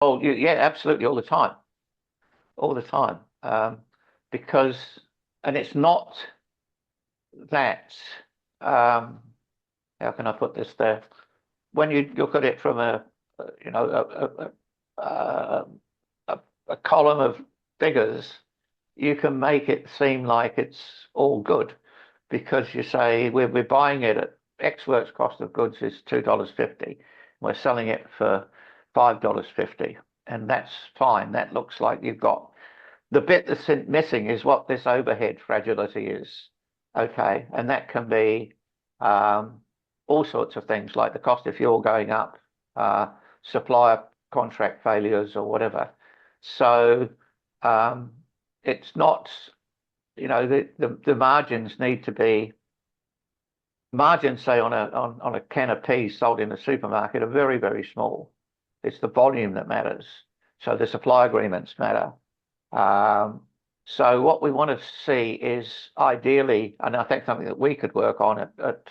Oh, yeah, absolutely, all the time. Because, and it's not that, um, how can I put this there? When you look at it from you know, a column of figures, you can make it seem like it's all good because you say we're buying it at X works cost of goods is $2.50. We're selling it for $5.50, and that's fine. That looks like you've got the bit that's missing is what this overhead fragility is. Okay, and that can be um, all sorts of things like the cost of fuel going up, uh, supplier contract failures, or whatever. So um, it's not, the margins need to be margins, say on a can of peas sold in a supermarket, are very, very small. It's the volume that matters. So the supply agreements matter. Um, so what we want to see is ideally, and I think something that we could work on at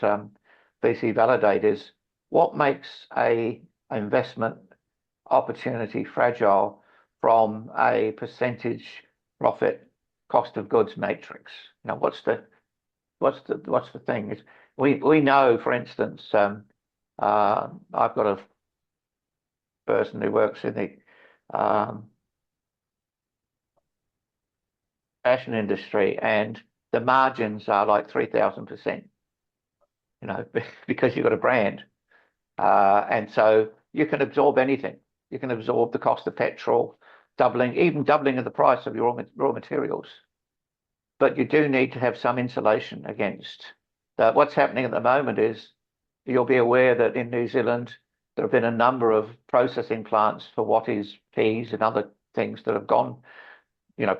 VC Validate is what makes a investment opportunity fragile from a percentage profit cost of goods matrix. What's the thing is we know, for instance, I've got a person who works in the fashion industry, and the margins are like 3,000%, because you've got a brand. And so you can absorb anything. You can absorb the cost of petrol, even doubling of the price of your raw materials. But you do need to have some insulation against that. What's happening at the moment is you'll be aware that in New Zealand, there have been a number of processing plants for what is peas and other things that have gone,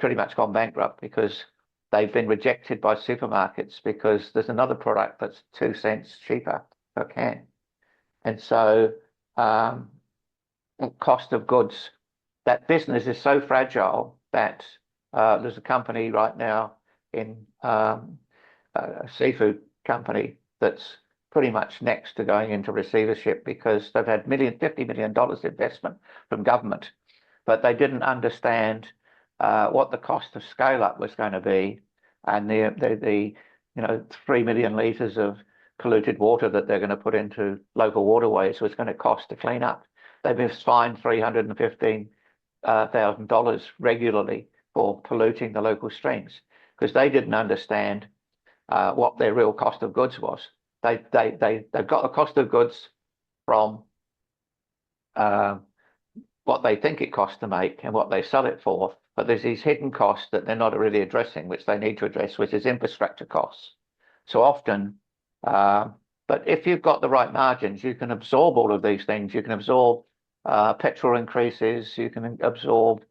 pretty much gone bankrupt because they've been rejected by supermarkets because there's another product that's 2 cents cheaper per can. And so cost of goods, that business is so fragile that there's a company right now in a seafood company that's pretty much next to going into receivership because they've had $50 million investment from government, but they didn't understand what the cost of scale up was going to be, and the 3 million litres of polluted water that they're going to put into local waterways was going to cost to clean up. They've been fined $315,000 regularly for polluting the local streams because they didn't understand what their real cost of goods was. They've got the cost of goods from what they think it costs to make and what they sell it for, but there's these hidden costs that they're not really addressing, which they need to address, which is infrastructure costs. So often, but if you've got the right margins, you can absorb all of these things. You can absorb petrol increases, you can absorb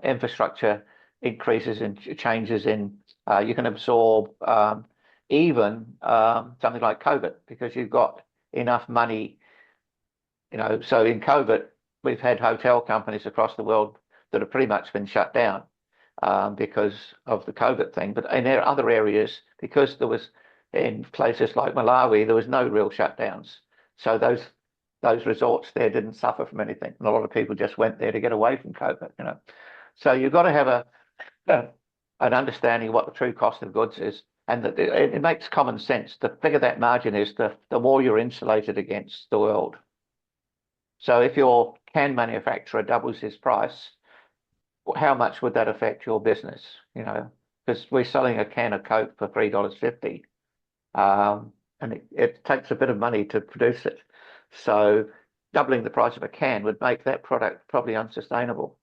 infrastructure increases and changes in, you can absorb even something like COVID because you've got enough money, so in COVID, we've had hotel companies across the world that have pretty much been shut down because of the COVID thing. But in other areas, because there was, in places like Malawi, there was no real shutdowns. So those resorts there didn't suffer from anything. And a lot of people just went there to get away from COVID. So you've got to have an understanding of what the true cost of goods is. And that it makes common sense. The bigger that margin is, the more you're insulated against the world. So if your can manufacturer doubles his price, how much would that affect your business? Because we're selling a can of Coke for $3.50, and it takes a bit of money to produce it. So doubling the price of a can would make that product probably unsustainable.